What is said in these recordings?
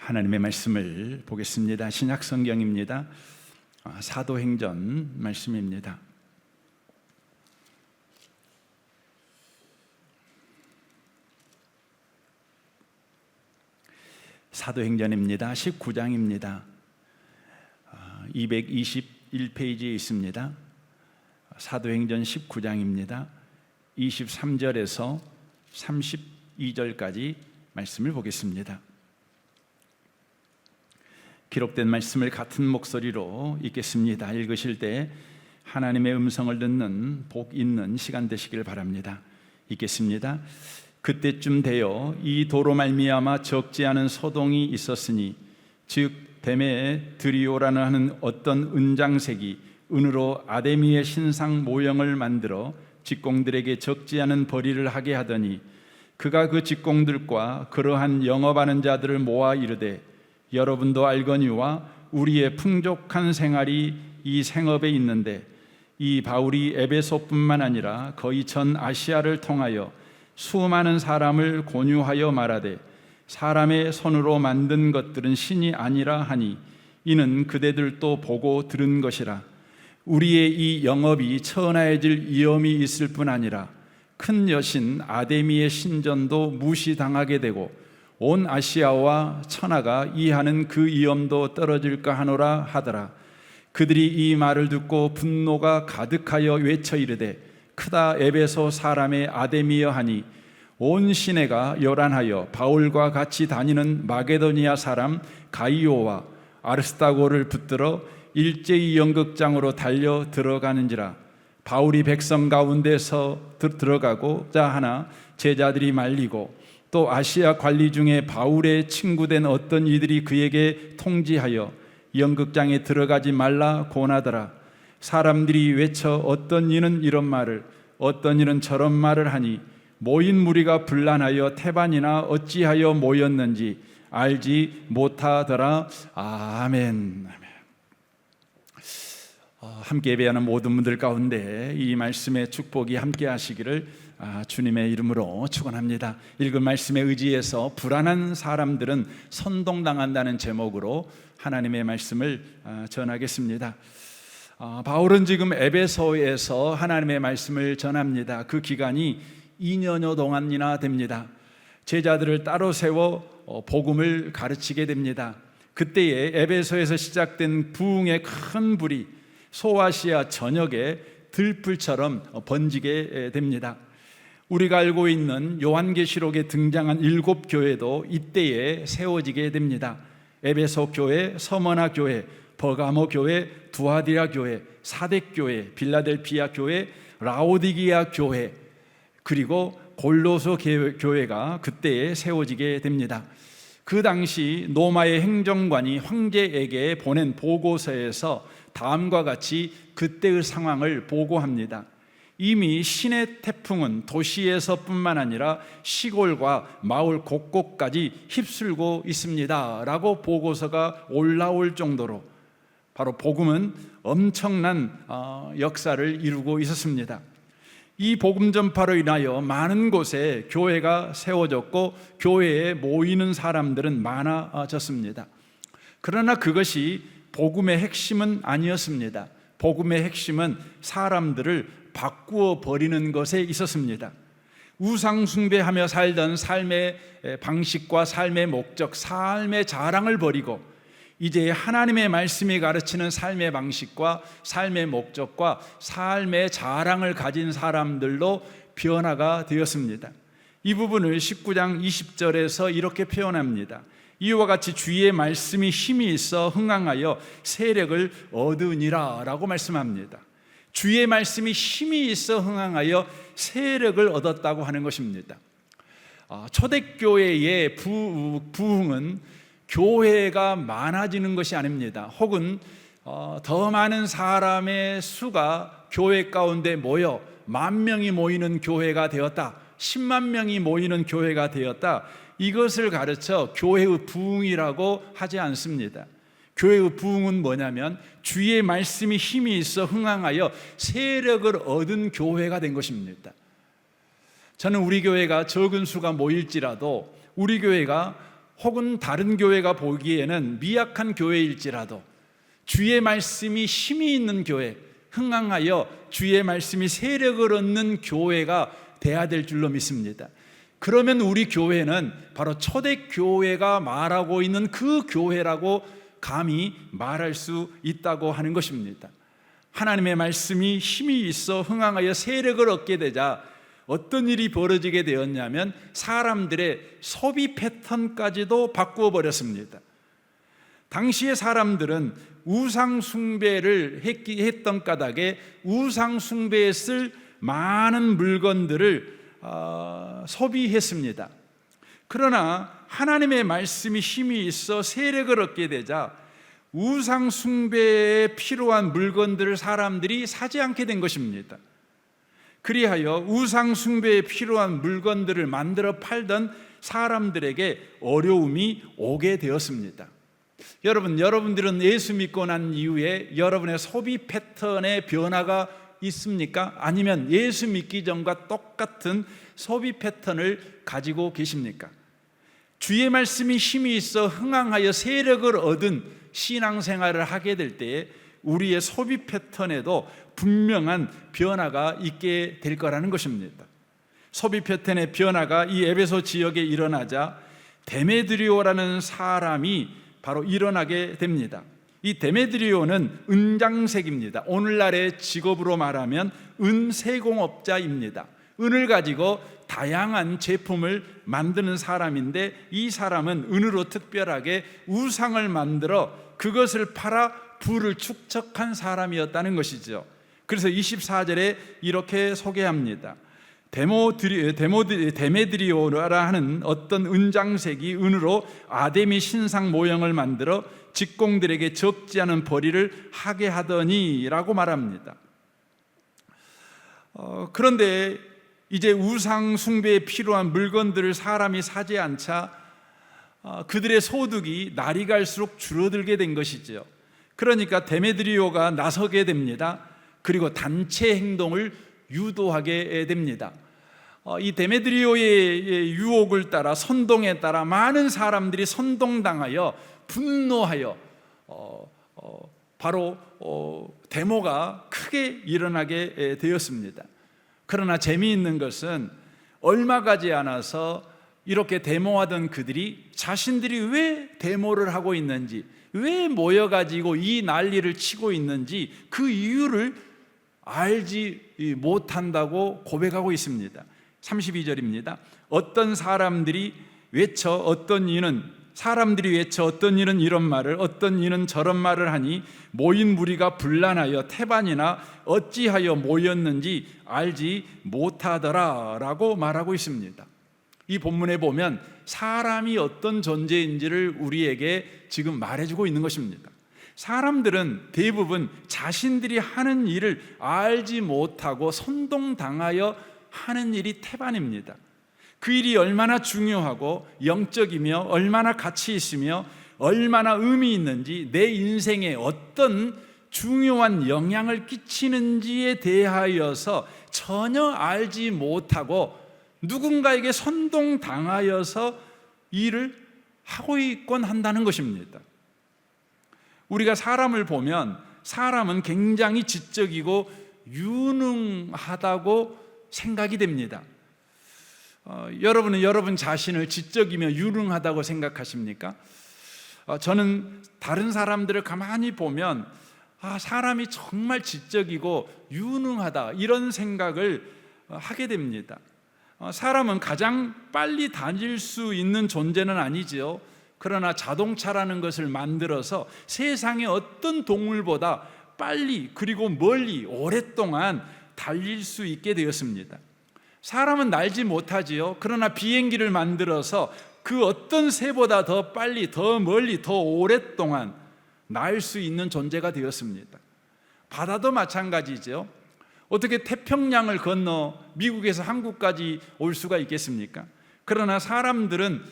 하나님의 말씀을 보겠습니다. 신약 성경입니다. 사도행전 말씀입니다. 사도행전입니다. 19장입니다. 221페이지에 있습니다. 사도행전 19장입니다. 23절에서 32절까지 말씀을 보겠습니다. 기록된 말씀을 같은 목소리로 읽겠습니다. 읽으실 때 하나님의 음성을 듣는 복 있는 시간 되시길 바랍니다. 읽겠습니다. 그때쯤 되어 이 도로 말미암아 적지 않은 소동이 있었으니 즉 뱀의 드리오라는 하는 어떤 은장색이 은으로 아데미의 신상 모형을 만들어 직공들에게 적지 않은 벌이를 하게 하더니 그가 그 직공들과 그러한 영업하는 자들을 모아 이르되 여러분도 알거니와 우리의 풍족한 생활이 이 생업에 있는데 이 바울이 에베소뿐만 아니라 거의 전 아시아를 통하여 수많은 사람을 권유하여 말하되 사람의 손으로 만든 것들은 신이 아니라 하니 이는 그대들도 보고 들은 것이라. 우리의 이 영업이 천하해질 위험이 있을 뿐 아니라 큰 여신 아데미의 신전도 무시당하게 되고 온 아시아와 천하가 이하는 그 위험도 떨어질까 하노라 하더라. 그들이 이 말을 듣고 분노가 가득하여 외쳐 이르되 크다 에베소 사람의 아데미여 하니 온 시내가 요란하여 바울과 같이 다니는 마게도니아 사람 가이오와 아ርስ다고를 붙들어 일제히 연극장으로 달려 들어가는지라. 바울이 백성 가운데서 들어가고자 하나 제자들이 말리고 또 아시아 관리 중에 바울의 친구된 어떤 이들이 그에게 통지하여 연극장에 들어가지 말라 권하더라. 사람들이 외쳐 어떤 이는 이런 말을 어떤 이는 저런 말을 하니 모인 무리가 분란하여 태반이나 어찌하여 모였는지 알지 못하더라. 아멘. 함께 예배하는 모든 분들 가운데 이 말씀의 축복이 함께 하시기를 주님의 이름으로 축원합니다. 읽은 말씀에 의지해서 불안한 사람들은 선동당한다는 제목으로 하나님의 말씀을 전하겠습니다. 바울은 지금 에베소에서 하나님의 말씀을 전합니다. 그 기간이 2년여 동안이나 됩니다. 제자들을 따로 세워 복음을 가르치게 됩니다. 그때에 에베소에서 시작된 부흥의 큰 불이 소아시아 전역에 들불처럼 번지게 됩니다. 우리가 알고 있는 요한계시록에 등장한 7교회도 이때에 세워지게 됩니다. 에베소 교회, 서머나 교회, 버가모 교회, 두아디라 교회, 사뎃 교회, 빌라델피아 교회, 라오디기아 교회, 그리고 골로새 교회가 그때에 세워지게 됩니다. 그 당시 로마의 행정관이 황제에게 보낸 보고서에서 다음과 같이 그때의 상황을 보고합니다. 이미 신의 태풍은 도시에서뿐만 아니라 시골과 마을 곳곳까지 휩쓸고 있습니다 라고 보고서가 올라올 정도로 바로 복음은 엄청난 역사를 이루고 있었습니다. 이 복음 전파로 인하여 많은 곳에 교회가 세워졌고 교회에 모이는 사람들은 많아졌습니다. 그러나 그것이 복음의 핵심은 아니었습니다. 복음의 핵심은 사람들을 바꾸어 버리는 것에 있었습니다. 우상 숭배하며 살던 삶의 방식과 삶의 목적, 삶의 자랑을 버리고 이제 하나님의 말씀이 가르치는 삶의 방식과 삶의 목적과 삶의 자랑을 가진 사람들로 변화가 되었습니다. 이 부분을 19장 20절에서 이렇게 표현합니다. 이와 같이 주의 말씀이 힘이 있어 흥황하여 세력을 얻으니라 라고 말씀합니다. 주의 말씀이 힘이 있어 흥황하여 세력을 얻었다고 하는 것입니다. 초대교회의 부흥은 교회가 많아지는 것이 아닙니다. 혹은 더 많은 사람의 수가 교회 가운데 모여 10,000명이 모이는 교회가 되었다, 10만 명이 모이는 교회가 되었다, 이것을 가르쳐 교회의 부흥이라고 하지 않습니다. 교회의 부흥은 뭐냐면 주의 말씀이 힘이 있어 흥황하여 세력을 얻은 교회가 된 것입니다. 저는 우리 교회가 적은 수가 모일지라도 우리 교회가 혹은 다른 교회가 보기에는 미약한 교회일지라도 주의 말씀이 힘이 있는 교회, 흥황하여 주의 말씀이 세력을 얻는 교회가 돼야 될 줄로 믿습니다. 그러면 우리 교회는 바로 초대교회가 말하고 있는 그 교회라고 감히 말할 수 있다고 하는 것입니다. 하나님의 말씀이 힘이 있어 흥황하여 세력을 얻게 되자 어떤 일이 벌어지게 되었냐면 사람들의 소비 패턴까지도 바꾸어 버렸습니다. 당시의 사람들은 우상 숭배를 했던 까닭에 우상 숭배에 쓸 많은 물건들을 소비했습니다. 그러나 하나님의 말씀이 힘이 있어 세력을 얻게 되자 우상 숭배에 필요한 물건들을 사람들이 사지 않게 된 것입니다. 그리하여 우상 숭배에 필요한 물건들을 만들어 팔던 사람들에게 어려움이 오게 되었습니다. 여러분들은 예수 믿고 난 이후에 여러분의 소비 패턴의 변화가 있습니까? 아니면 예수 믿기 전과 똑같은 소비 패턴을 가지고 계십니까? 주의 말씀이 힘이 있어 흥황하여 세력을 얻은 신앙생활을 하게 될 때에 우리의 소비 패턴에도 분명한 변화가 있게 될 거라는 것입니다. 소비 패턴의 변화가 이 에베소 지역에 일어나자 데메드리오라는 사람이 바로 일어나게 됩니다. 이 데메드리오는 은장색입니다. 오늘날의 직업으로 말하면 은세공업자입니다. 은을 가지고 다양한 제품을 만드는 사람인데 이 사람은 은으로 특별하게 우상을 만들어 그것을 팔아 부를 축적한 사람이었다는 것이죠. 그래서 24절에 이렇게 소개합니다. 데메드리오라 하는 어떤 은장색이 은으로 아데미 신상 모형을 만들어 직공들에게 적지 않은 벌이를 하게 하더니 라고 말합니다. 그런데 이제 우상 숭배에 필요한 물건들을 사람이 사지 않자 그들의 소득이 날이 갈수록 줄어들게 된 것이죠. 그러니까 데메드리오가 나서게 됩니다. 그리고 단체 행동을 유도하게 됩니다. 이 데메드리오의 유혹을 따라 선동에 따라 많은 사람들이 선동당하여 분노하여 바로 데모가 크게 일어나게 되었습니다. 그러나 재미있는 것은 얼마 가지 않아서 이렇게 데모하던 그들이 자신들이 왜 데모를 하고 있는지, 왜 모여가지고 이 난리를 치고 있는지 그 이유를 알지 못한다고 고백하고 있습니다. 32절입니다. 사람들이 외쳐 어떤 이는 이런 말을, 어떤 이는 저런 말을 하니 모인 무리가 분란하여 태반이나 어찌하여 모였는지 알지 못하더라 라고 말하고 있습니다. 이 본문에 보면 사람이 어떤 존재인지를 우리에게 지금 말해주고 있는 것입니다. 사람들은 대부분 자신들이 하는 일을 알지 못하고 선동당하여 하는 일이 태반입니다. 그 일이 얼마나 중요하고 영적이며 얼마나 가치 있으며 얼마나 의미 있는지, 내 인생에 어떤 중요한 영향을 끼치는지에 대하여서 전혀 알지 못하고 누군가에게 선동당하여서 일을 하고 있곤 한다는 것입니다. 우리가 사람을 보면 사람은 굉장히 지적이고 유능하다고 생각이 됩니다. 여러분은 여러분 자신을 지적이며 유능하다고 생각하십니까? 저는 다른 사람들을 가만히 보면 사람이 정말 지적이고 유능하다 이런 생각을 하게 됩니다. 사람은 가장 빨리 다닐 수 있는 존재는 아니지요. 그러나 자동차라는 것을 만들어서 세상의 어떤 동물보다 빨리 그리고 멀리 오랫동안 달릴 수 있게 되었습니다. 사람은 날지 못하지요. 그러나 비행기를 만들어서 그 어떤 새보다 더 빨리, 더 멀리, 더 오랫동안 날 수 있는 존재가 되었습니다. 바다도 마찬가지죠. 어떻게 태평양을 건너 미국에서 한국까지 올 수가 있겠습니까? 그러나 사람들은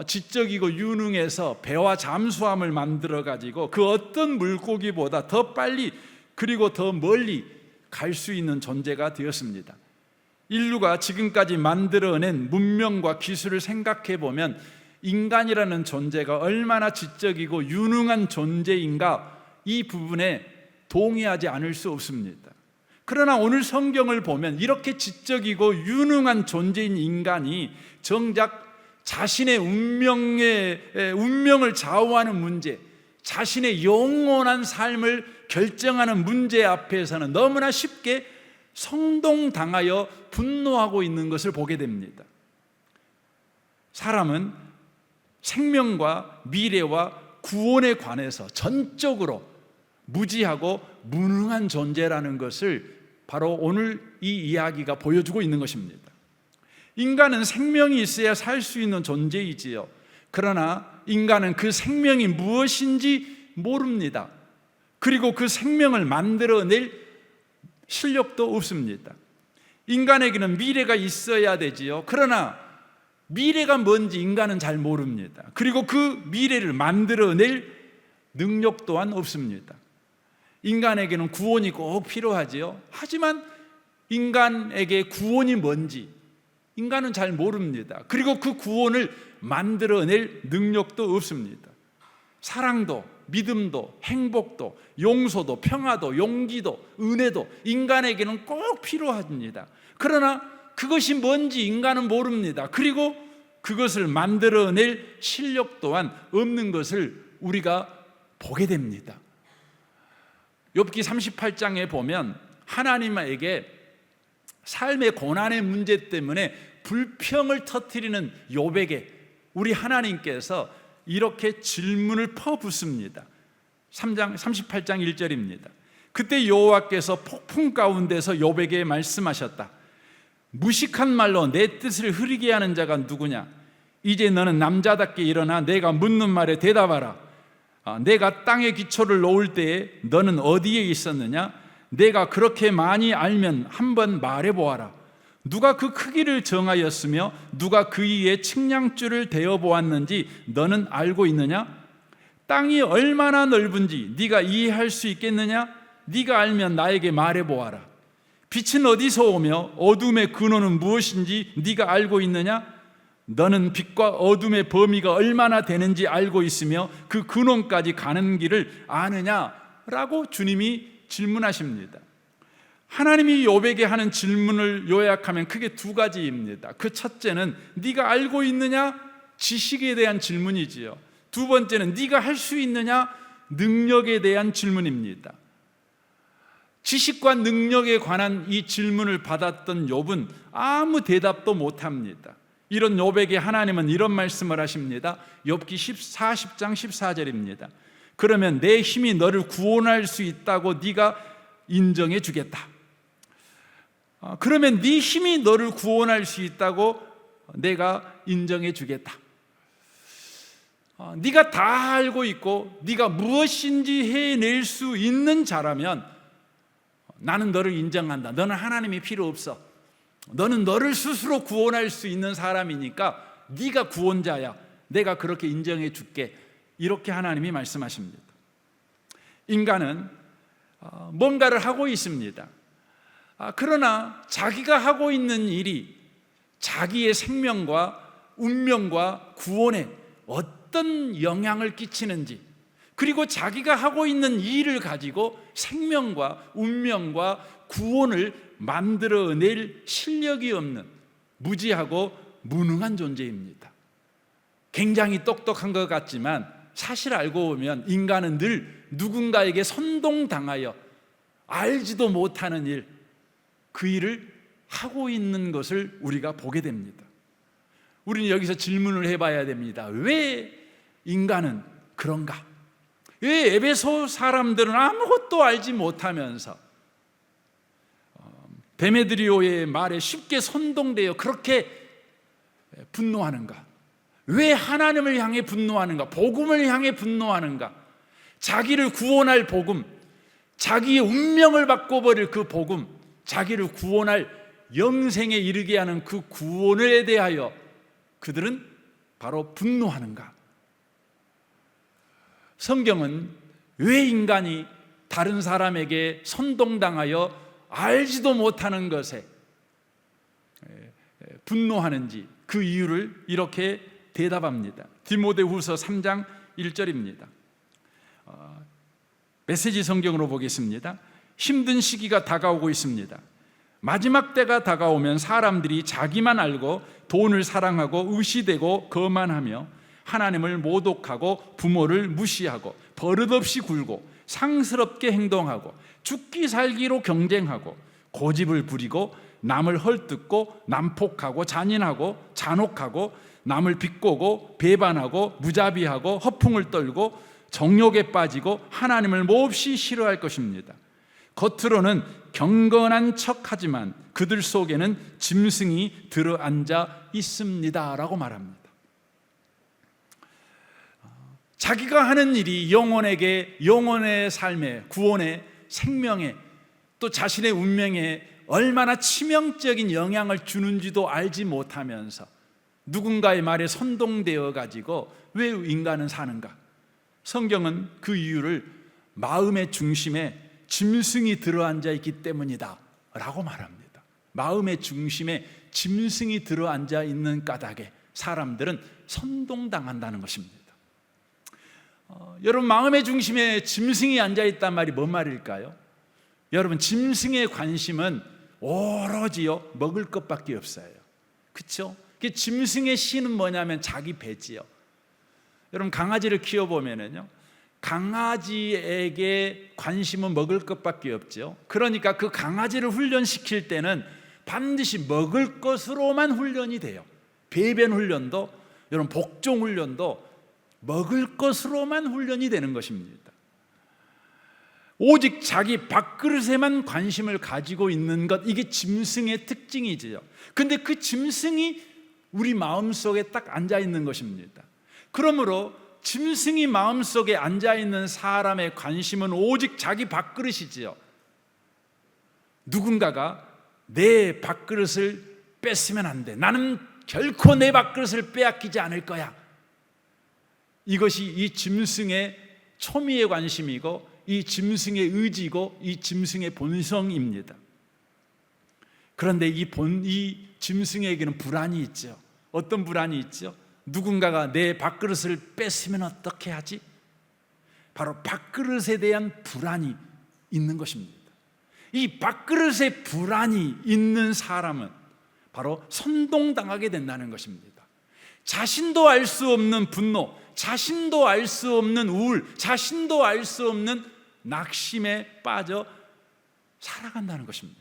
지적이고 유능해서 배와 잠수함을 만들어 가지고 그 어떤 물고기보다 더 빨리 그리고 더 멀리 갈 수 있는 존재가 되었습니다. 인류가 지금까지 만들어낸 문명과 기술을 생각해 보면 인간이라는 존재가 얼마나 지적이고 유능한 존재인가, 이 부분에 동의하지 않을 수 없습니다. 그러나 오늘 성경을 보면 이렇게 지적이고 유능한 존재인 인간이 정작 자신의 운명을 좌우하는 문제, 자신의 영원한 삶을 결정하는 문제 앞에서는 너무나 쉽게 성동당하여 분노하고 있는 것을 보게 됩니다. 사람은 생명과 미래와 구원에 관해서 전적으로 무지하고 무능한 존재라는 것을 바로 오늘 이 이야기가 보여주고 있는 것입니다. 인간은 생명이 있어야 살 수 있는 존재이지요. 그러나 인간은 그 생명이 무엇인지 모릅니다. 그리고 그 생명을 만들어낼 실력도 없습니다. 인간에게는 미래가 있어야 되지요. 그러나 미래가 뭔지 인간은 잘 모릅니다. 그리고 그 미래를 만들어낼 능력 또한 없습니다. 인간에게는 구원이 꼭 필요하지요. 하지만 인간에게 구원이 뭔지 인간은 잘 모릅니다. 그리고 그 구원을 만들어낼 능력도 없습니다. 사랑도, 믿음도, 행복도, 용서도, 평화도, 용기도, 은혜도 인간에게는 꼭 필요합니다. 그러나 그것이 뭔지 인간은 모릅니다. 그리고 그것을 만들어낼 실력 또한 없는 것을 우리가 보게 됩니다. 욥기 38장에 보면 하나님에게 삶의 고난의 문제 때문에 불평을 터뜨리는 욥에게 우리 하나님께서 이렇게 질문을 퍼붓습니다. 38장 1절입니다. 그때 여호와께서 폭풍 가운데서 욥에게 말씀하셨다. 무식한 말로 내 뜻을 흐리게 하는 자가 누구냐? 이제 너는 남자답게 일어나 내가 묻는 말에 대답하라. 내가 땅에 기초를 놓을 때에 너는 어디에 있었느냐? 내가 그렇게 많이 알면 한번 말해보아라. 누가 그 크기를 정하였으며 누가 그 위에 측량줄을 대어보았는지 너는 알고 있느냐? 땅이 얼마나 넓은지 네가 이해할 수 있겠느냐? 네가 알면 나에게 말해보아라. 빛은 어디서 오며 어둠의 근원은 무엇인지 네가 알고 있느냐? 너는 빛과 어둠의 범위가 얼마나 되는지 알고 있으며 그 근원까지 가는 길을 아느냐? 라고 주님이 질문하십니다. 하나님이 욥에게 하는 질문을 요약하면 크게 두 가지입니다. 그 첫째는 네가 알고 있느냐? 지식에 대한 질문이지요. 두 번째는 네가 할 수 있느냐? 능력에 대한 질문입니다. 지식과 능력에 관한 이 질문을 받았던 욥은 아무 대답도 못합니다. 이런 욥에게 하나님은 이런 말씀을 하십니다. 욥기 40장 14절입니다. 그러면 내 힘이 너를 구원할 수 있다고 네가 인정해 주겠다. 그러면 네 힘이 너를 구원할 수 있다고 내가 인정해 주겠다. 네가 다 알고 있고 네가 무엇인지 해낼 수 있는 자라면 나는 너를 인정한다. 너는 하나님이 필요 없어. 너는 너를 스스로 구원할 수 있는 사람이니까 네가 구원자야. 내가 그렇게 인정해 줄게. 이렇게 하나님이 말씀하십니다. 인간은 뭔가를 하고 있습니다. 그러나 자기가 하고 있는 일이 자기의 생명과 운명과 구원에 어떤 영향을 끼치는지, 그리고 자기가 하고 있는 일을 가지고 생명과 운명과 구원을 만들어낼 실력이 없는 무지하고 무능한 존재입니다. 굉장히 똑똑한 것 같지만 사실 알고 보면 인간은 늘 누군가에게 선동당하여 알지도 못하는 일, 그 일을 하고 있는 것을 우리가 보게 됩니다. 우리는 여기서 질문을 해봐야 됩니다. 왜 인간은 그런가? 왜 에베소 사람들은 아무것도 알지 못하면서 데메드리오의 말에 쉽게 선동되어 그렇게 분노하는가? 왜 하나님을 향해 분노하는가? 복음을 향해 분노하는가? 자기를 구원할 복음, 자기의 운명을 바꿔버릴 그 복음, 자기를 구원할 영생에 이르게 하는 그 구원에 대하여 그들은 바로 분노하는가? 성경은 왜 인간이 다른 사람에게 선동당하여 알지도 못하는 것에 분노하는지 그 이유를 이렇게 대답합니다. 디모데후서 3장 1절입니다. 메시지 성경으로 보겠습니다. 힘든 시기가 다가오고 있습니다. 마지막 때가 다가오면 사람들이 자기만 알고 돈을 사랑하고 의시되고 거만하며 하나님을 모독하고 부모를 무시하고 버릇없이 굴고 상스럽게 행동하고 죽기 살기로 경쟁하고 고집을 부리고 남을 헐뜯고 난폭하고 잔인하고 잔혹하고 남을 비꼬고 배반하고 무자비하고 허풍을 떨고 정욕에 빠지고 하나님을 몹시 싫어할 것입니다. 겉으로는 경건한 척하지만 그들 속에는 짐승이 들어앉아 있습니다 라고 말합니다. 자기가 하는 일이 영혼의 삶에, 구원에, 생명에, 또 자신의 운명에 얼마나 치명적인 영향을 주는지도 알지 못하면서 누군가의 말에 선동되어 가지고 왜 인간은 사는가? 성경은 그 이유를 마음의 중심에 짐승이 들어앉아 있기 때문이다 라고 말합니다. 마음의 중심에 짐승이 들어앉아 있는 까닭에 사람들은 선동당한다는 것입니다. 여러분, 마음의 중심에 짐승이 앉아있단 말이 뭔 말일까요? 여러분, 짐승의 관심은 오로지요 먹을 것밖에 없어요. 그렇죠? 짐승의 신은 뭐냐면 자기 배지요. 여러분, 강아지를 키워보면요, 강아지에게 관심은 먹을 것밖에 없죠. 그러니까 그 강아지를 훈련시킬 때는 반드시 먹을 것으로만 훈련이 돼요. 배변 훈련도, 여러분, 복종 훈련도 먹을 것으로만 훈련이 되는 것입니다. 오직 자기 밥그릇에만 관심을 가지고 있는 것, 이게 짐승의 특징이지요. 근데 그 짐승이 우리 마음속에 딱 앉아 있는 것입니다. 그러므로 짐승이 마음속에 앉아 있는 사람의 관심은 오직 자기 밥그릇이지요. 누군가가 내 밥그릇을 뺏으면 안 돼. 나는 결코 내 밥그릇을 빼앗기지 않을 거야. 이것이 이 짐승의 초미의 관심이고 이 짐승의 의지고 이 짐승의 본성입니다. 그런데 이 짐승에게는 불안이 있죠. 어떤 불안이 있죠? 누군가가 내 밥그릇을 뺏으면 어떻게 하지? 바로 밥그릇에 대한 불안이 있는 것입니다. 이 밥그릇에 불안이 있는 사람은 바로 선동당하게 된다는 것입니다. 자신도 알 수 없는 분노, 자신도 알 수 없는 우울, 자신도 알 수 없는 낙심에 빠져 살아간다는 것입니다.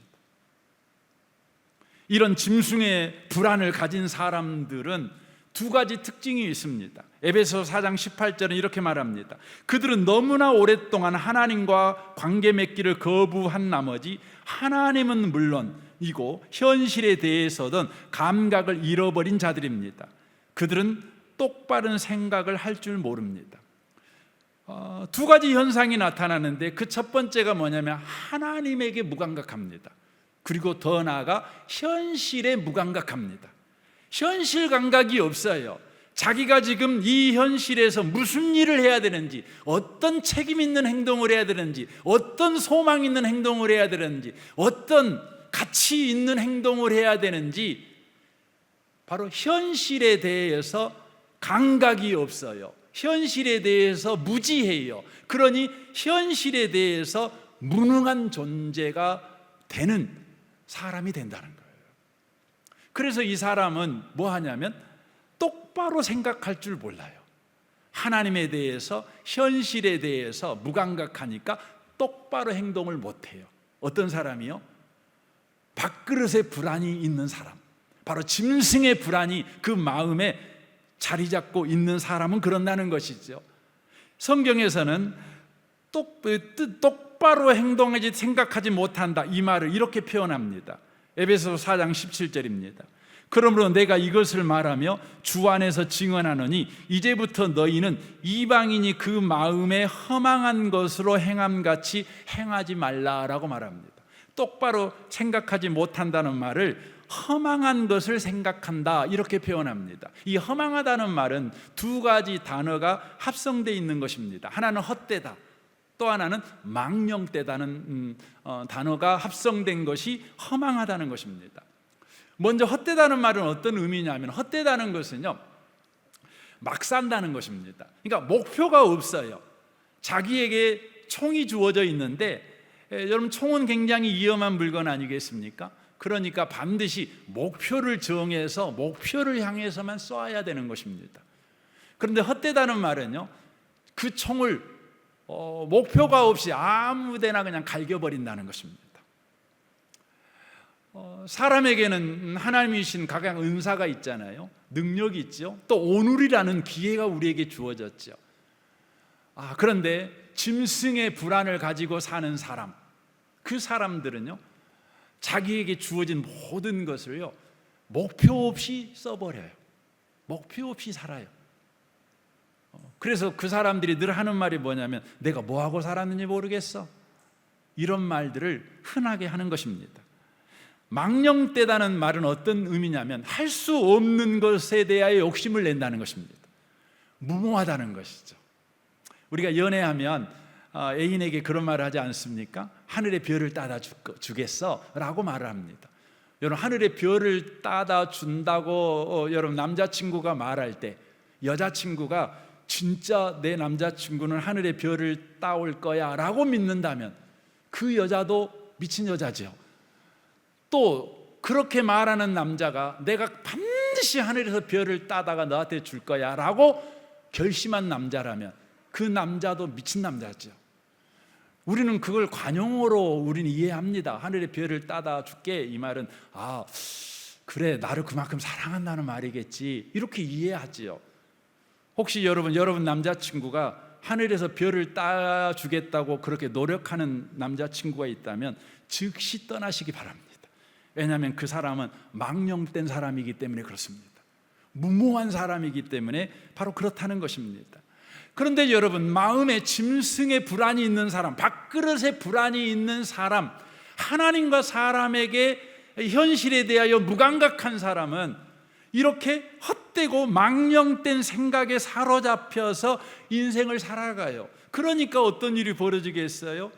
이런 짐승의 불안을 가진 사람들은 두 가지 특징이 있습니다. 에베소 4장 18절은 이렇게 말합니다. 그들은 너무나 오랫동안 하나님과 관계 맺기를 거부한 나머지 하나님은 물론이고 현실에 대해서든 감각을 잃어버린 자들입니다. 그들은 똑바른 생각을 할 줄 모릅니다. 두 가지 현상이 나타나는데 그 첫 번째가 뭐냐면 하나님에게 무감각합니다. 그리고 더 나아가 현실에 무감각합니다. 현실 감각이 없어요. 자기가 지금 이 현실에서 무슨 일을 해야 되는지, 어떤 책임 있는 행동을 해야 되는지, 어떤 소망 있는 행동을 해야 되는지, 어떤 가치 있는 행동을 해야 되는지, 바로 현실에 대해서 감각이 없어요. 현실에 대해서 무지해요. 그러니 현실에 대해서 무능한 존재가 되는 사람이 된다는 거예요. 그래서 이 사람은 뭐 하냐면 똑바로 생각할 줄 몰라요. 하나님에 대해서, 현실에 대해서 무감각하니까 똑바로 행동을 못해요. 어떤 사람이요? 밥그릇에 불안이 있는 사람, 바로 짐승의 불안이 그 마음에 자리 잡고 있는 사람은 그런다는 것이죠. 성경에서는 똑바로 행동하지 생각하지 못한다, 이 말을 이렇게 표현합니다. 에베소 4장 17절입니다. 그러므로 내가 이것을 말하며 주 안에서 증언하노니 이제부터 너희는 이방인이 그 마음에 허망한 것으로 행함같이 행하지 말라라고 말합니다. 똑바로 생각하지 못한다는 말을 허망한 것을 생각한다, 이렇게 표현합니다. 이 허망하다는 말은 두 가지 단어가 합성되어 있는 것입니다. 하나는 헛되다, 또 하나는 망령되다는 단어가 합성된 것이 허망하다는 것입니다. 먼저 헛되다는 말은 어떤 의미냐면, 헛되다는 것은요, 막 산다는 것입니다. 그러니까 목표가 없어요. 자기에게 총이 주어져 있는데, 여러분 총은 굉장히 위험한 물건 아니겠습니까? 그러니까 반드시 목표를 정해서 목표를 향해서만 쏘아야 되는 것입니다. 그런데 헛되다는 말은요, 그 총을 목표가 없이 아무데나 그냥 갈겨버린다는 것입니다. 사람에게는 하나님이 주신 각양 은사가 있잖아요. 능력이 있죠. 또 오늘이라는 기회가 우리에게 주어졌죠. 그런데 짐승의 불안을 가지고 사는 사람, 그 사람들은요, 자기에게 주어진 모든 것을요, 목표 없이 써버려요. 목표 없이 살아요. 그래서 그 사람들이 늘 하는 말이 뭐냐면, 내가 뭐하고 살았는지 모르겠어, 이런 말들을 흔하게 하는 것입니다. 망령되다는 말은 어떤 의미냐면, 할 수 없는 것에 대하여 욕심을 낸다는 것입니다. 무모하다는 것이죠. 우리가 연애하면 애인에게 그런 말을 하지 않습니까? 하늘의 별을 따다 주겠어 라고 말을 합니다. 여러분, 하늘의 별을 따다 준다고 여러분 남자친구가 말할 때, 여자친구가 진짜 내 남자친구는 하늘의 별을 따올 거야 라고 믿는다면 그 여자도 미친 여자죠. 또 그렇게 말하는 남자가 내가 반드시 하늘에서 별을 따다가 너한테 줄 거야 라고 결심한 남자라면 그 남자도 미친 남자죠. 우리는 그걸 관용어로 우리는 이해합니다. 하늘의 별을 따다 줄게, 이 말은 그래, 나를 그만큼 사랑한다는 말이겠지, 이렇게 이해하지요. 혹시 여러분 남자친구가 하늘에서 별을 따 주겠다고 그렇게 노력하는 남자친구가 있다면 즉시 떠나시기 바랍니다. 왜냐하면 그 사람은 망령된 사람이기 때문에 그렇습니다. 무모한 사람이기 때문에 바로 그렇다는 것입니다. 그런데 여러분, 마음에 짐승의 불안이 있는 사람, 밥그릇에 불안이 있는 사람, 하나님과 사람에게 현실에 대하여 무감각한 사람은 이렇게 헛되고 망령된 생각에 사로잡혀서 인생을 살아가요. 그러니까 어떤 일이 벌어지겠어요?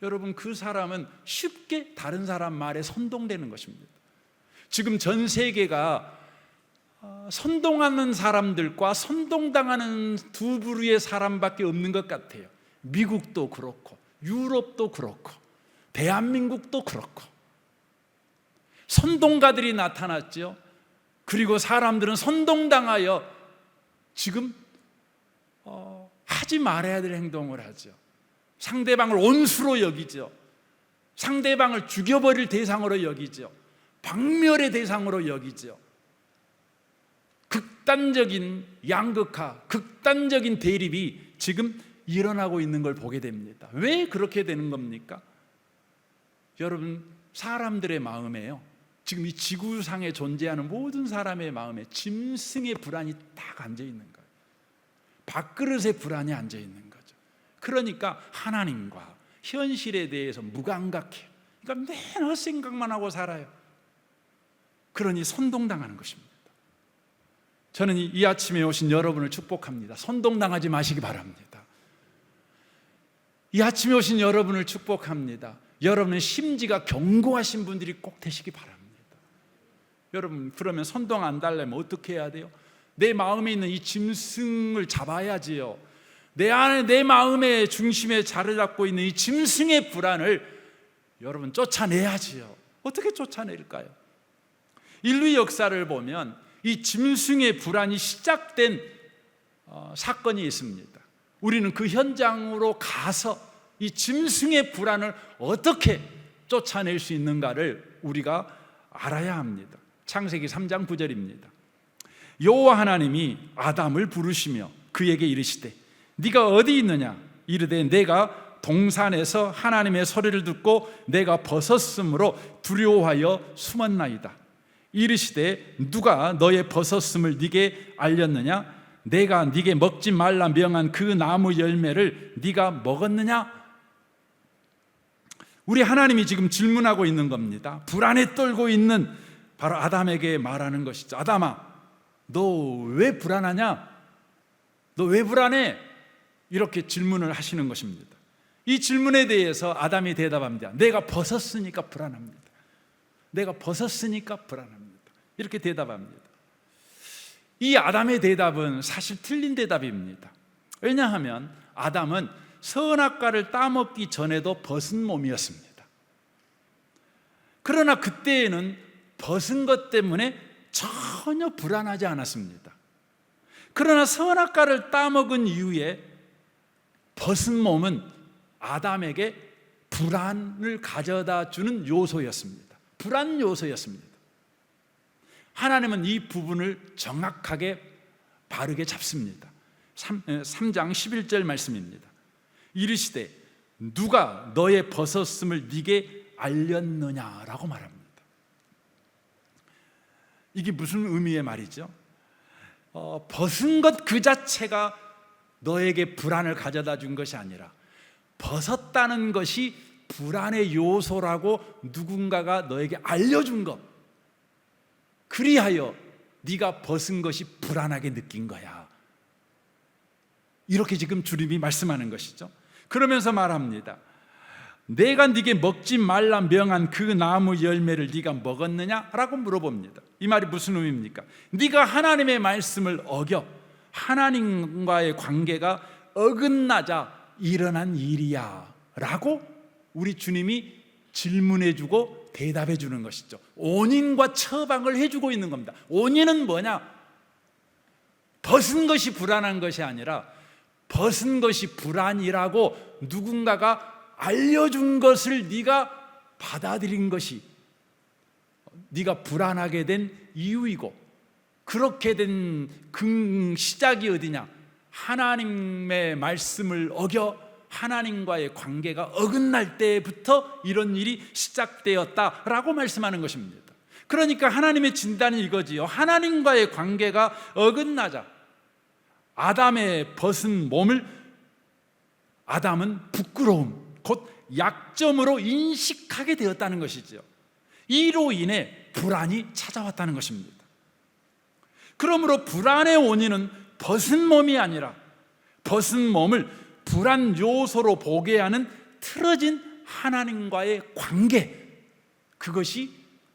여러분, 그 사람은 쉽게 다른 사람 말에 선동되는 것입니다. 지금 전 세계가 선동하는 사람들과 선동당하는 두 부류의 사람밖에 없는 것 같아요. 미국도 그렇고 유럽도 그렇고 대한민국도 그렇고 선동가들이 나타났죠. 그리고 사람들은 선동당하여 지금 하지 말아야 될 행동을 하죠. 상대방을 원수로 여기죠. 상대방을 죽여버릴 대상으로 여기죠. 박멸의 대상으로 여기죠. 극단적인 양극화, 극단적인 대립이 지금 일어나고 있는 걸 보게 됩니다. 왜 그렇게 되는 겁니까? 여러분, 사람들의 마음에요, 지금 이 지구상에 존재하는 모든 사람의 마음에 짐승의 불안이 딱 앉아 있는 거예요. 밥그릇에 불안이 앉아 있는 거죠. 그러니까 하나님과 현실에 대해서 무감각해요. 그러니까 맨 헛생각만 하고 살아요. 그러니 선동당하는 것입니다. 저는 이 아침에 오신 여러분을 축복합니다. 선동당하지 마시기 바랍니다. 이 아침에 오신 여러분을 축복합니다. 여러분의 심지가 견고하신 분들이 꼭 되시기 바랍니다. 여러분, 그러면 선동 안 달려면 어떻게 해야 돼요? 내 마음에 있는 이 짐승을 잡아야지요. 내 마음의 중심에 자리 잡고 있는 이 짐승의 불안을 여러분 쫓아내야지요. 어떻게 쫓아낼까요? 인류 역사를 보면 이 짐승의 불안이 시작된 사건이 있습니다. 우리는 그 현장으로 가서 이 짐승의 불안을 어떻게 쫓아낼 수 있는가를 우리가 알아야 합니다. 창세기 3장 9절입니다. 여호와 하나님이 아담을 부르시며 그에게 이르시되 네가 어디 있느냐? 이르되 내가 동산에서 하나님의 소리를 듣고 내가 벗었으므로 두려워하여 숨었나이다. 이르시되 누가 너의 벗었음을 네게 알렸느냐? 내가 네게 먹지 말라 명한 그 나무 열매를 네가 먹었느냐? 우리 하나님이 지금 질문하고 있는 겁니다. 불안에 떨고 있는 바로 아담에게 말하는 것이죠. 아담아, 너 왜 불안하냐? 너 왜 불안해? 이렇게 질문을 하시는 것입니다. 이 질문에 대해서 아담이 대답합니다. 내가 벗었으니까 불안합니다. 내가 벗었으니까 불안합니다. 이렇게 대답합니다. 이 아담의 대답은 사실 틀린 대답입니다. 왜냐하면 아담은 선악과를 따먹기 전에도 벗은 몸이었습니다. 그러나 그때에는 벗은 것 때문에 전혀 불안하지 않았습니다. 그러나 선악과를 따먹은 이후에 벗은 몸은 아담에게 불안을 가져다 주는 요소였습니다. 불안 요소였습니다. 하나님은 이 부분을 정확하게 바르게 잡습니다. 3장 11절 말씀입니다. 이르시되 누가 너의 벗었음을 네게 알렸느냐라고 말합니다. 이게 무슨 의미의 말이죠? 벗은 것 그 자체가 너에게 불안을 가져다 준 것이 아니라 벗었다는 것이 불안의 요소라고 누군가가 너에게 알려준 것, 그리하여 네가 벗은 것이 불안하게 느낀 거야. 이렇게 지금 주님이 말씀하는 것이죠. 그러면서 말합니다. 내가 네게 먹지 말라 명한 그 나무 열매를 네가 먹었느냐? 라고 물어봅니다. 이 말이 무슨 의미입니까? 네가 하나님의 말씀을 어겨 하나님과의 관계가 어긋나자 일어난 일이야 라고 우리 주님이 질문해주고 대답해주는 것이죠. 원인과 처방을 해주고 있는 겁니다. 원인은 뭐냐? 벗은 것이 불안한 것이 아니라 벗은 것이 불안이라고 누군가가 알려준 것을 네가 받아들인 것이 네가 불안하게 된 이유이고, 그렇게 된 시작이 어디냐? 하나님의 말씀을 어겨 하나님과의 관계가 어긋날 때부터 이런 일이 시작되었다라고 말씀하는 것입니다. 그러니까 하나님의 진단이 이거지요. 하나님과의 관계가 어긋나자 아담의 벗은 몸을 아담은 부끄러움, 곧 약점으로 인식하게 되었다는 것이죠. 이로 인해 불안이 찾아왔다는 것입니다. 그러므로 불안의 원인은 벗은 몸이 아니라 벗은 몸을 불안 요소로 보게 하는 틀어진 하나님과의 관계, 그것이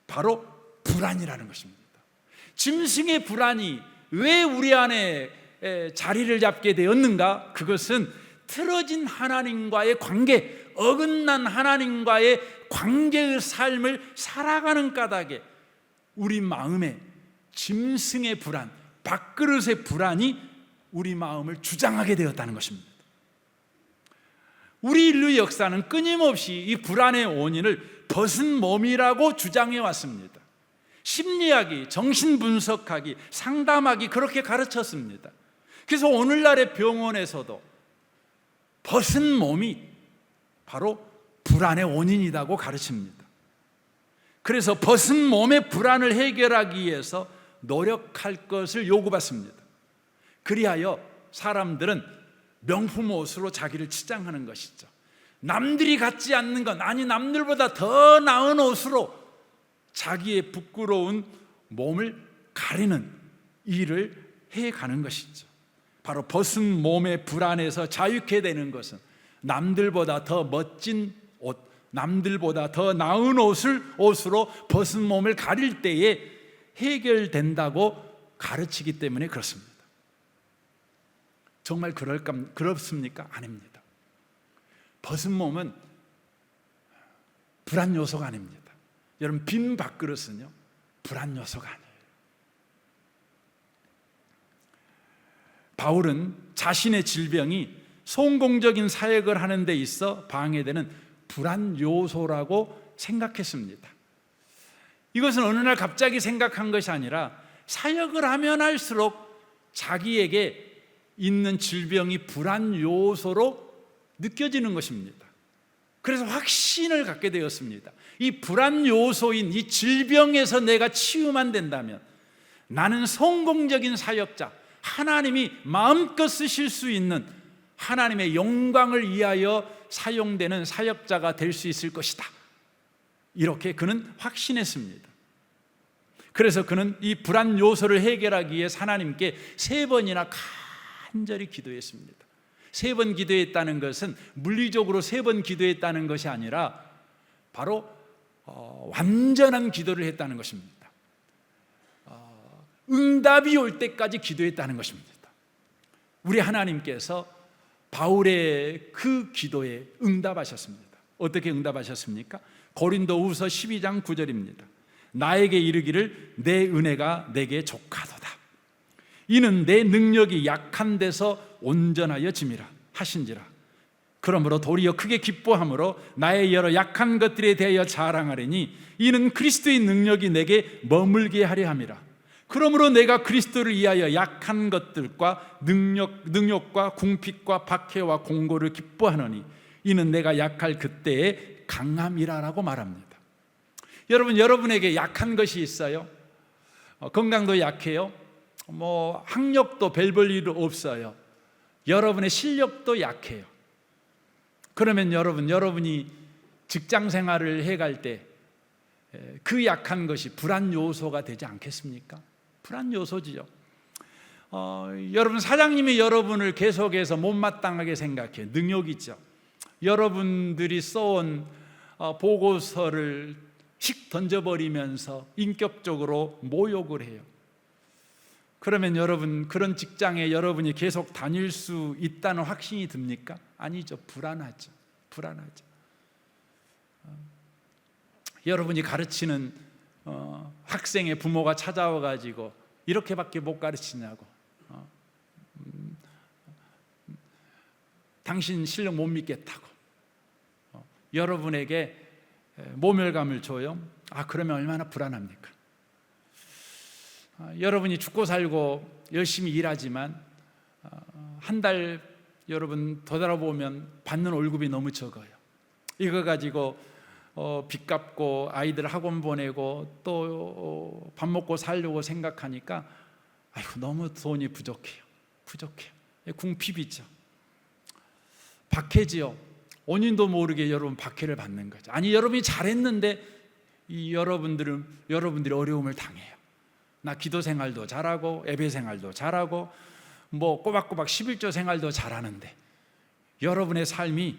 바로 불안이라는 것입니다. 짐승의 불안이 왜 우리 안에 자리를 잡게 되었는가? 그것은 틀어진 하나님과의 관계, 어긋난 하나님과의 관계의 삶을 살아가는 까닭에 우리 마음에 짐승의 불안, 밥그릇의 불안이 우리 마음을 주장하게 되었다는 것입니다. 우리 인류 역사는 끊임없이 이 불안의 원인을 벗은 몸이라고 주장해 왔습니다. 심리학이, 정신분석학이, 상담학이 그렇게 가르쳤습니다. 그래서 오늘날의 병원에서도 벗은 몸이 바로 불안의 원인이라고 가르칩니다. 그래서 벗은 몸의 불안을 해결하기 위해서 노력할 것을 요구받습니다. 그리하여 사람들은 명품 옷으로 자기를 치장하는 것이죠. 남들이 갖지 않는 것, 아니 남들보다 더 나은 옷으로 자기의 부끄러운 몸을 가리는 일을 해가는 것이죠. 바로 벗은 몸의 불안에서 자유케 되는 것은 남들보다 더 멋진 옷, 남들보다 더 나은 옷으로 벗은 몸을 가릴 때에 해결된다고 가르치기 때문에 그렇습니다. 정말 그렇습니까? 아닙니다. 벗은 몸은 불안 요소가 아닙니다. 여러분, 빈 밥그릇은요 불안 요소가 아니에요. 바울은 자신의 질병이 성공적인 사역을 하는 데 있어 방해되는 불안 요소라고 생각했습니다. 이것은 어느 날 갑자기 생각한 것이 아니라 사역을 하면 할수록 자기에게 있는 질병이 불안 요소로 느껴지는 것입니다. 그래서 확신을 갖게 되었습니다. 이 불안 요소인 이 질병에서 내가 치유만 된다면 나는 성공적인 사역자, 하나님이 마음껏 쓰실 수 있는 하나님의 영광을 위하여 사용되는 사역자가 될 수 있을 것이다. 이렇게 그는 확신했습니다. 그래서 그는 이 불안 요소를 해결하기 위해 하나님께 3번이나 간절히 기도했습니다. 3번 기도했다는 것은 물리적으로 3번 기도했다는 것이 아니라 바로 완전한 기도를 했다는 것입니다. 응답이 올 때까지 기도했다는 것입니다. 우리 하나님께서 바울의 그 기도에 응답하셨습니다. 어떻게 응답하셨습니까? 고린도후서 12장 9절입니다. 나에게 이르기를 내 은혜가 내게 족하도다. 이는 내 능력이 약한 데서 온전하여 짐이라 하신지라. 그러므로 도리어 크게 기뻐함으로 나의 여러 약한 것들에 대하여 자랑하리니 이는 그리스도의 능력이 내게 머물게 하려 함이라. 그러므로 내가 그리스도를 위하여 약한 것들과 능력과 궁핍과 박해와 공고를 기뻐하노니 이는 내가 약할 그때의 강함이라라고 말합니다. 여러분에게 약한 것이 있어요? 건강도 약해요? 학력도 별 볼 일 없어요. 여러분의 실력도 약해요. 그러면 여러분이 직장 생활을 해갈 때 그 약한 것이 불안 요소가 되지 않겠습니까? 불안 요소지요. 여러분 사장님이 여러분을 계속해서 못마땅하게 생각해요. 능력이죠. 여러분들이 써온 보고서를 씩 던져버리면서 인격적으로 모욕을 해요. 그러면 여러분 그런 직장에 여러분이 계속 다닐 수 있다는 확신이 듭니까? 아니죠. 불안하죠. 여러분이 가르치는 학생의 부모가 찾아와 가지고 이렇게밖에 못 가르치냐고, 당신 실력 못 믿겠다고 여러분에게 모멸감을 줘요. 그러면 얼마나 불안합니까? 여러분이 죽고 살고 열심히 일하지만 한 달 여러분 되돌아보면 받는 월급이 너무 적어요. 이거 가지고 빚 갚고 아이들 학원 보내고 또 밥 먹고 살려고 생각하니까 너무 돈이 부족해요. 궁핍이죠. 박해지요. 원인도 모르게 여러분 박해를 받는 거죠. 여러분이 잘했는데 여러분들이 어려움을 당해요. 나 기도 생활도 잘하고 예배 생활도 잘하고 꼬박꼬박 11조 생활도 잘하는데 여러분의 삶이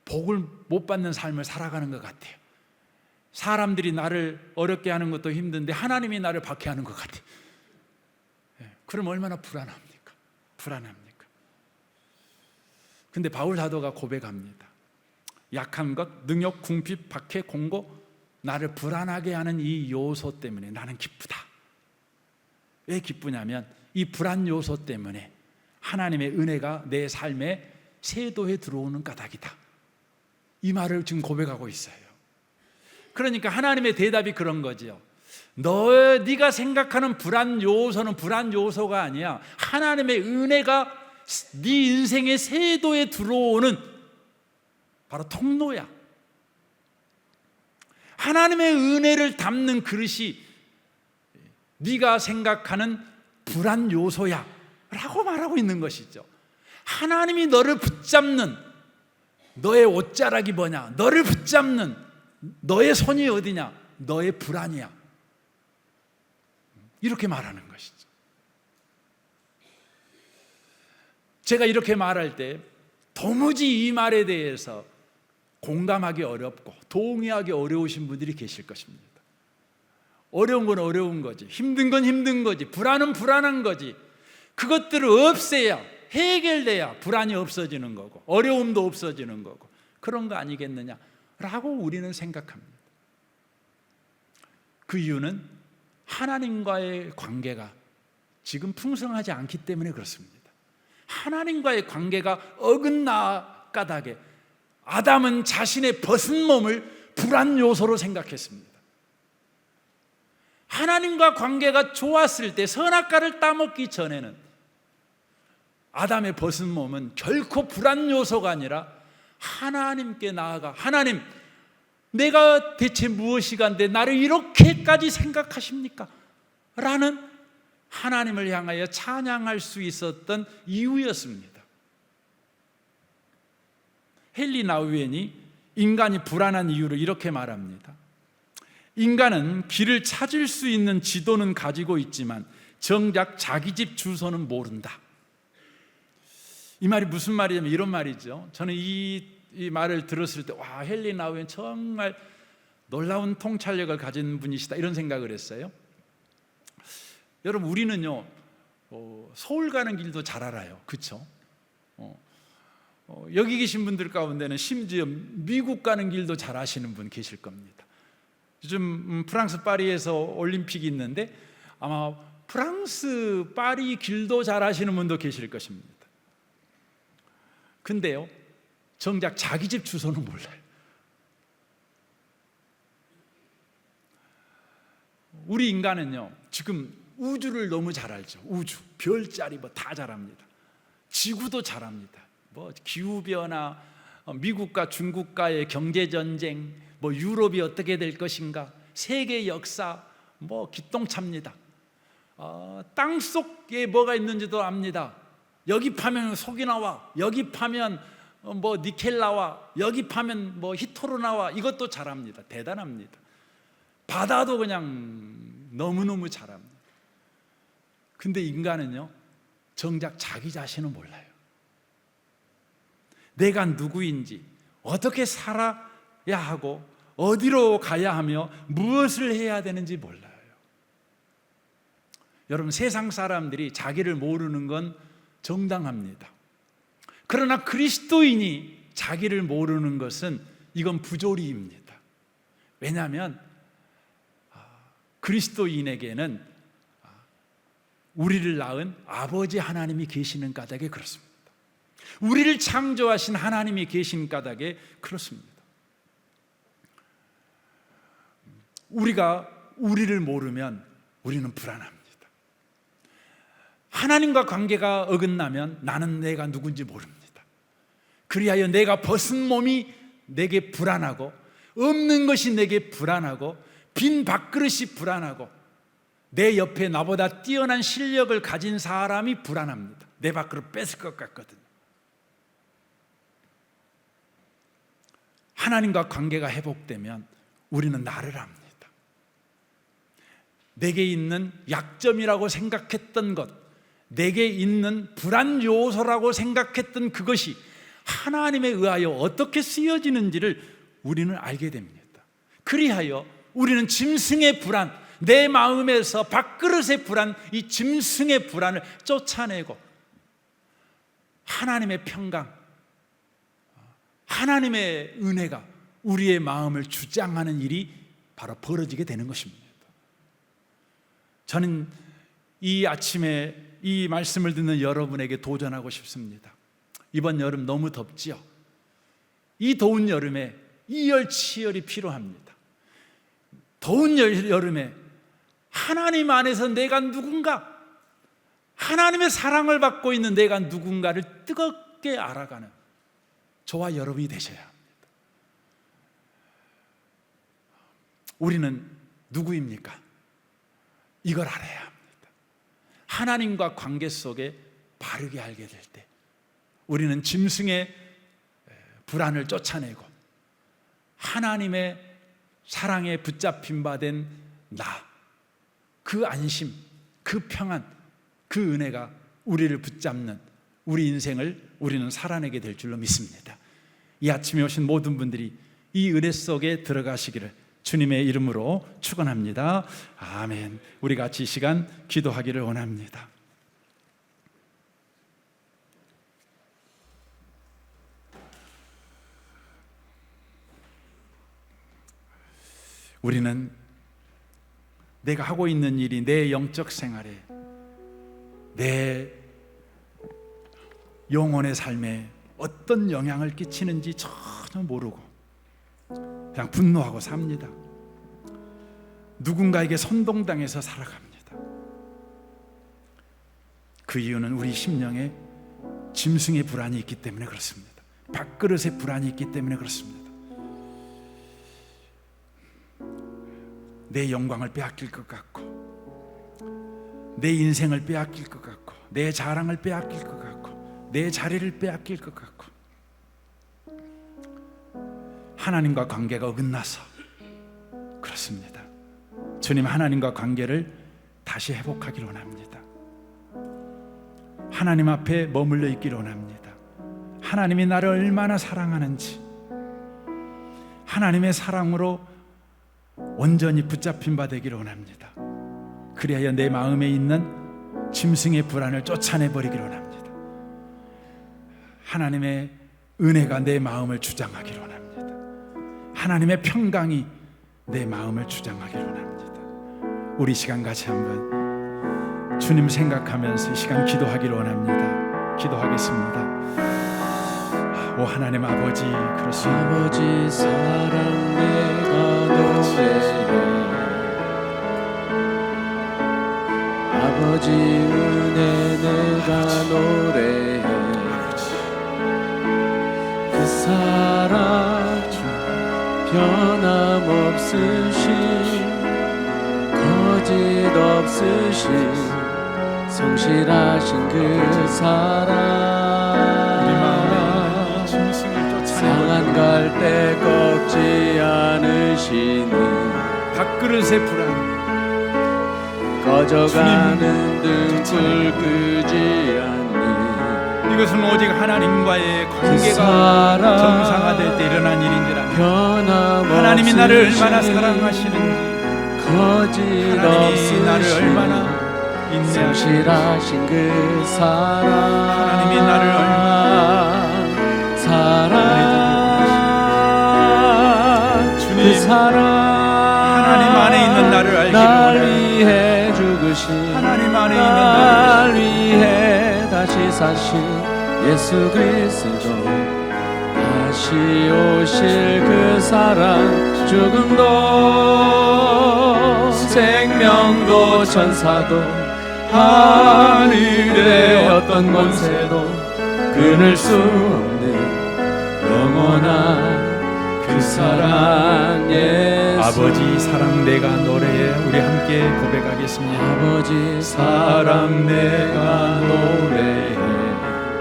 복을 못 받는 삶을 살아가는 것 같아요. 사람들이 나를 어렵게 하는 것도 힘든데 하나님이 나를 박해하는 것 같아요. 그럼 얼마나 불안합니까? 근데 바울 사도가 고백합니다. 약한 것, 능력, 궁핍, 박해, 공고, 나를 불안하게 하는 이 요소 때문에 나는 기쁘다. 왜 기쁘냐면 이 불안 요소 때문에 하나님의 은혜가 내 삶에 세도에 들어오는 까닭이다. 이 말을 지금 고백하고 있어요. 그러니까 하나님의 대답이 그런 거지요. 네가 생각하는 불안 요소는 불안 요소가 아니야. 하나님의 은혜가 네 인생의 세도에 들어오는 바로 통로야. 하나님의 은혜를 담는 그릇이 네가 생각하는 불안 요소야 라고 말하고 있는 것이죠. 하나님이 너를 붙잡는 너의 옷자락이 뭐냐? 너를 붙잡는 너의 손이 어디냐? 너의 불안이야. 이렇게 말하는 것이죠. 제가 이렇게 말할 때 도무지 이 말에 대해서 공감하기 어렵고 동의하기 어려우신 분들이 계실 것입니다. 어려운 건 어려운 거지, 힘든 건 힘든 거지, 불안은 불안한 거지. 그것들을 없애야, 해결돼야 불안이 없어지는 거고 어려움도 없어지는 거고 그런 거 아니겠느냐라고 우리는 생각합니다. 그 이유는 하나님과의 관계가 지금 풍성하지 않기 때문에 그렇습니다. 하나님과의 관계가 어긋나 까닭에 아담은 자신의 벗은 몸을 불안 요소로 생각했습니다. 하나님과 관계가 좋았을 때 선악과를 따먹기 전에는 아담의 벗은 몸은 결코 불안 요소가 아니라 하나님께 나아가 하나님, 내가 대체 무엇이간데 나를 이렇게까지 생각하십니까? 라는 하나님을 향하여 찬양할 수 있었던 이유였습니다. 헨리 나우엔이 인간이 불안한 이유를 이렇게 말합니다. 인간은 길을 찾을 수 있는 지도는 가지고 있지만 정작 자기 집 주소는 모른다. 이 말이 무슨 말이냐면 이런 말이죠. 저는 이 말을 들었을 때 헨리 나우엔 정말 놀라운 통찰력을 가진 분이시다 이런 생각을 했어요. 여러분, 우리는요 서울 가는 길도 잘 알아요. 그렇죠? 여기 계신 분들 가운데는 심지어 미국 가는 길도 잘 아시는 분 계실 겁니다. 요즘 프랑스 파리에서 올림픽이 있는데 아마 프랑스 파리 길도 잘 아시는 분도 계실 것입니다. 근데요, 정작 자기 집 주소는 몰라요. 우리 인간은요 지금 우주를 너무 잘 알죠. 우주, 별자리 뭐 다 잘 압니다. 지구도 잘 압니다. 뭐 기후변화, 미국과 중국과의 경제전쟁, 뭐 유럽이 어떻게 될 것인가, 세계 역사, 뭐 기똥차입니다. 땅 속에 뭐가 있는지도 압니다. 여기 파면 속이 나와, 여기 파면 뭐 니켈 나와, 여기 파면 뭐 히토로 나와. 이것도 잘 압니다. 대단합니다. 바다도 그냥 너무너무 잘 압니다. 근데 인간은요 정작 자기 자신은 몰라요. 내가 누구인지, 어떻게 살아야 하고, 어디로 가야 하며 무엇을 해야 되는지 몰라요. 여러분, 세상 사람들이 자기를 모르는 건 정당합니다. 그러나 그리스도인이 자기를 모르는 것은 이건 부조리입니다. 왜냐하면 그리스도인에게는 우리를 낳은 아버지 하나님이 계시는 까닭에 그렇습니다. 우리를 창조하신 하나님이 계신 까닭에 그렇습니다. 우리가 우리를 모르면 우리는 불안합니다. 하나님과 관계가 어긋나면 나는 내가 누군지 모릅니다. 그리하여 내가 벗은 몸이 내게 불안하고, 없는 것이 내게 불안하고, 빈 밥그릇이 불안하고, 내 옆에 나보다 뛰어난 실력을 가진 사람이 불안합니다. 내 밥그릇 뺏을 것 같거든요. 하나님과 관계가 회복되면 우리는 나를 압니다. 내게 있는 약점이라고 생각했던 것, 내게 있는 불안 요소라고 생각했던 그것이 하나님에 의하여 어떻게 쓰여지는지를 우리는 알게 됩니다. 그리하여 우리는 짐승의 불안, 내 마음에서 밥그릇의 불안, 이 짐승의 불안을 쫓아내고 하나님의 평강, 하나님의 은혜가 우리의 마음을 주장하는 일이 바로 벌어지게 되는 것입니다. 저는 이 아침에 이 말씀을 듣는 여러분에게 도전하고 싶습니다. 이번 여름 너무 덥지요? 이 더운 여름에 이열치열이 필요합니다. 더운 여름에 하나님 안에서 내가 누군가, 하나님의 사랑을 받고 있는 내가 누군가를 뜨겁게 알아가는 저와 여러분이 되셔야 합니다. 우리는 누구입니까? 이걸 알아야 합니다. 하나님과 관계 속에 바르게 알게 될 때 우리는 짐승의 불안을 쫓아내고 하나님의 사랑에 붙잡힌 바 된 나, 그 안심, 그 평안, 그 은혜가 우리를 붙잡는 우리 인생을 우리는 살아내게 될 줄로 믿습니다. 이 아침에 오신 모든 분들이 이 은혜 속에 들어가시기를 주님의 이름으로 축원합니다. 아멘. 우리 같이 이 시간 기도하기를 원합니다. 우리는 내가 하고 있는 일이 내 영적 생활에, 내 영혼의 삶에 어떤 영향을 끼치는지 전혀 모르고 그냥 분노하고 삽니다. 누군가에게 선동당해서 살아갑니다. 그 이유는 우리 심령에 짐승의 불안이 있기 때문에 그렇습니다. 밥그릇의 불안이 있기 때문에 그렇습니다. 내 영광을 빼앗길 것 같고, 내 인생을 빼앗길 것 같고, 내 자랑을 빼앗길 것 같고, 내 자리를 빼앗길 것 같고, 하나님과 관계가 어긋나서 그렇습니다. 주님, 하나님과 관계를 다시 회복하기를 원합니다. 하나님 앞에 머물러 있기를 원합니다. 하나님이 나를 얼마나 사랑하는지, 하나님의 사랑으로 온전히 붙잡힌 바 되기를 원합니다. 그리하여 내 마음에 있는 짐승의 불안을 쫓아내버리기로 합니다. 하나님의 은혜가 내 마음을 주장하기로 합니다. 하나님의 평강이 내 마음을 주장하기로 합니다. 우리 시간 같이 한번 주님 생각하면서 이 시간 기도하기로 원합니다. 기도하겠습니다. 오 하나님 아버지, 그렇습니다. 아버지 사랑 내가 노래해, 아버지 은혜 내가 노래해. 그 사랑 변함없으신 거짓 없으신 성실하신 그 사랑, 우리 마음에 짐승을 상한 쫓아내버리고 갈 때 꺾지 않으시니 밥그릇의 불안 꺼져가는 등불 끄지 않니. 이것은 오직 하나님과의 그 관계가 사랑 정상화될 때 일어난 일인지라. 변함없으신 하나님이 나를 얼마나 사랑하시는지, 거짓 하나님이 나를 없으신 얼마나 인내하시는지, 성실하신 그 사랑, 하나님이 나를 얼마나 사랑, 주님, 그 사랑 하나님 안에 있는 나를 알기로 날 원해요. 위해 죽으신, 하나님 안에 있는 날 위해 다시 사신 예수 그리스도, 다시 오실 그 사랑, 죽음도 생명도 천사도 하늘의 어떤 권세도 끊을 수 없는 영원한 그 사랑 예수. 아버지 사랑 내가 노래해. 우리 함께 고백하겠습니다. 아버지 사랑 내가 노래해,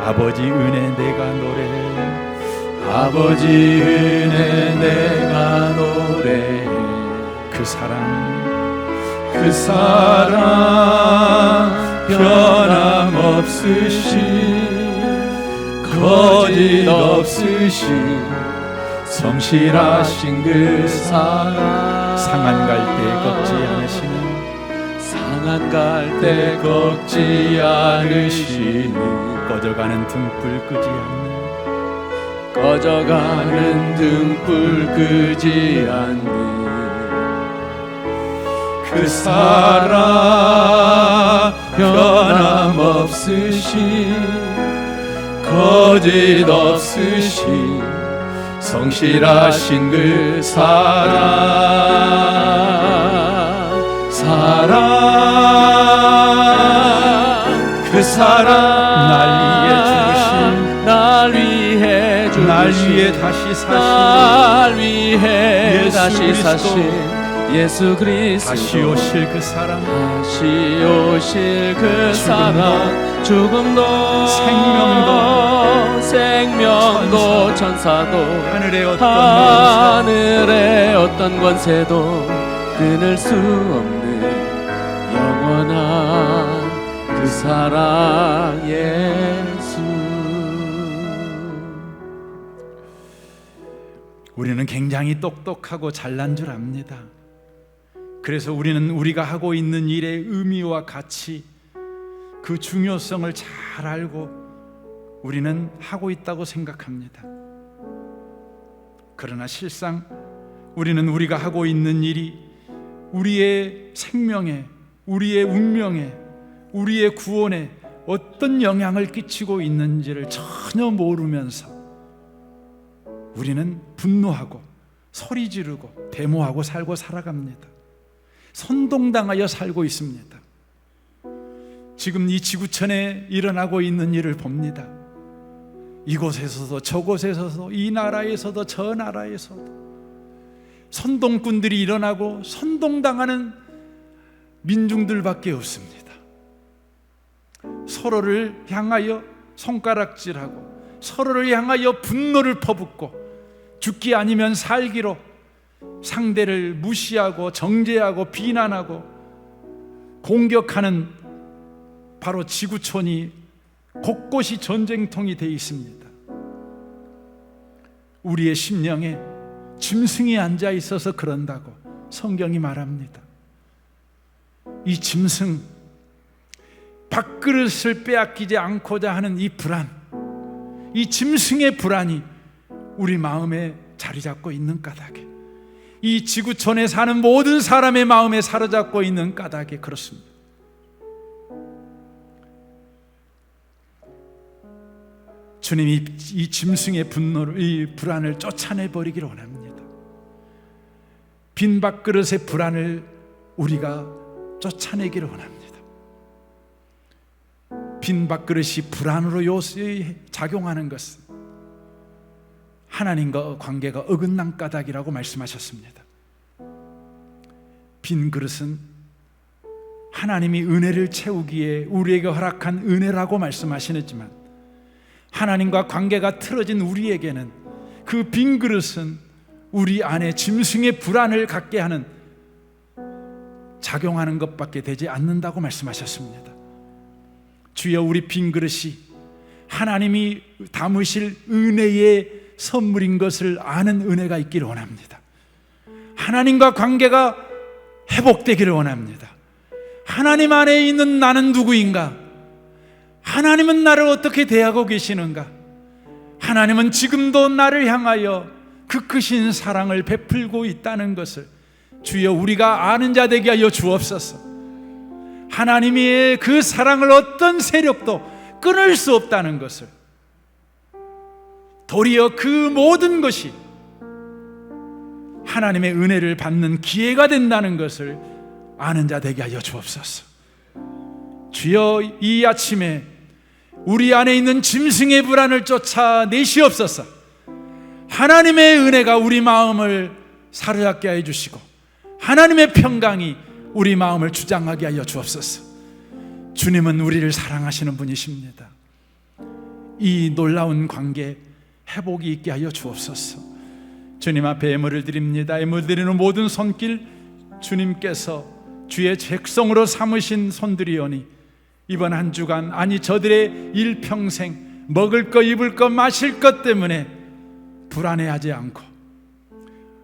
아버지 은혜 내가 노래해. 아버지 은혜 내가 노래해. 그 사랑 그 사랑 변함없으신 거짓 없으신 성실하신 그 사랑, 상한 갈 때 꺾지 않으시는, 상한 갈 때 꺾지 않으시는, 꺼져가는 등불 끄지 않는, 꺼져가는 등불 끄지 않는 그 사랑 변함없으신 거짓 없으신 성실하신 그 사랑, 사랑, 그 사랑 날 위해 죽으신, 날 날 위해 위해 다시 사신, 날 위해 예수 다시 그리스도, 사신 예수 그리스도, 다시 오실 그 사랑, 다시 오실 그 사랑, 죽음도 생명도 천사도 하늘의 어떤 권세도 끊을 수 없는 영원한 그 사랑 예수. 우리는 굉장히 똑똑하고 잘난 줄 압니다. 그래서 우리는 우리가 하고 있는 일의 의미와 가치, 그 중요성을 잘 알고 우리는 하고 있다고 생각합니다. 그러나 실상 우리는 우리가 하고 있는 일이 우리의 생명에, 우리의 운명에, 우리의 구원에 어떤 영향을 끼치고 있는지를 전혀 모르면서 우리는 분노하고 소리 지르고 데모하고 살아갑니다. 선동당하여 살고 있습니다. 지금 이 지구촌에 일어나고 있는 일을 봅니다. 이곳에서도 저곳에서도, 이 나라에서도 저 나라에서도 선동꾼들이 일어나고 선동당하는 민중들밖에 없습니다. 서로를 향하여 손가락질하고 서로를 향하여 분노를 퍼붓고 죽기 아니면 살기로 상대를 무시하고 정죄하고 비난하고 공격하는 바로 지구촌이 곳곳이 전쟁통이 되어 있습니다. 우리의 심령에 짐승이 앉아 있어서 그런다고 성경이 말합니다. 이 짐승, 밥그릇을 빼앗기지 않고자 하는 이 불안, 이 짐승의 불안이 우리 마음에 자리 잡고 있는 까닭에, 이 지구촌에 사는 모든 사람의 마음에 사로잡고 있는 까닭에 그렇습니다. 주님이 이 짐승의 분노를, 이 불안을 쫓아내버리기를 원합니다. 빈 밥그릇의 불안을 우리가 쫓아내기를 원합니다. 빈 밥그릇이 불안으로 작용하는 것은 하나님과 관계가 어긋난 까닭이라고 말씀하셨습니다. 빈 그릇은 하나님이 은혜를 채우기에 우리에게 허락한 은혜라고 말씀하시지만, 하나님과 관계가 틀어진 우리에게는 그 빈 그릇은 우리 안에 짐승의 불안을 갖게 하는, 작용하는 것밖에 되지 않는다고 말씀하셨습니다. 주여, 우리 빈 그릇이 하나님이 담으실 은혜의 선물인 것을 아는 은혜가 있기를 원합니다. 하나님과 관계가 회복되기를 원합니다. 하나님 안에 있는 나는 누구인가? 하나님은 나를 어떻게 대하고 계시는가? 하나님은 지금도 나를 향하여 그 크신 사랑을 베풀고 있다는 것을 주여 우리가 아는 자 되게 하여 주옵소서. 하나님의 그 사랑을 어떤 세력도 끊을 수 없다는 것을, 도리어 그 모든 것이 하나님의 은혜를 받는 기회가 된다는 것을 아는 자 되게 하여 주옵소서. 주여, 이 아침에 우리 안에 있는 짐승의 불안을 쫓아내시옵소서. 하나님의 은혜가 우리 마음을 사로잡게 하여 주시고, 하나님의 평강이 우리 마음을 주장하게 하여 주옵소서. 주님은 우리를 사랑하시는 분이십니다. 이 놀라운 관계 회복이 있게 하여 주옵소서. 주님 앞에 애물을 드립니다. 애물 드리는 모든 손길 주님께서 주의 백성으로 삼으신 손들이오니, 이번 한 주간, 아니 저들의 일평생 먹을 것, 입을 것, 마실 것 때문에 불안해하지 않고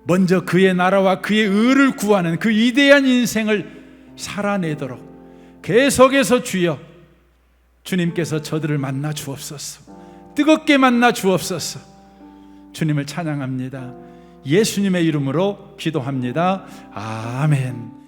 먼저 그의 나라와 그의 의를 구하는 그 위대한 인생을 살아내도록 계속해서 주여, 주님께서 저들을 만나 주옵소서. 뜨겁게 만나 주옵소서. 주님을 찬양합니다. 예수님의 이름으로 기도합니다. 아멘.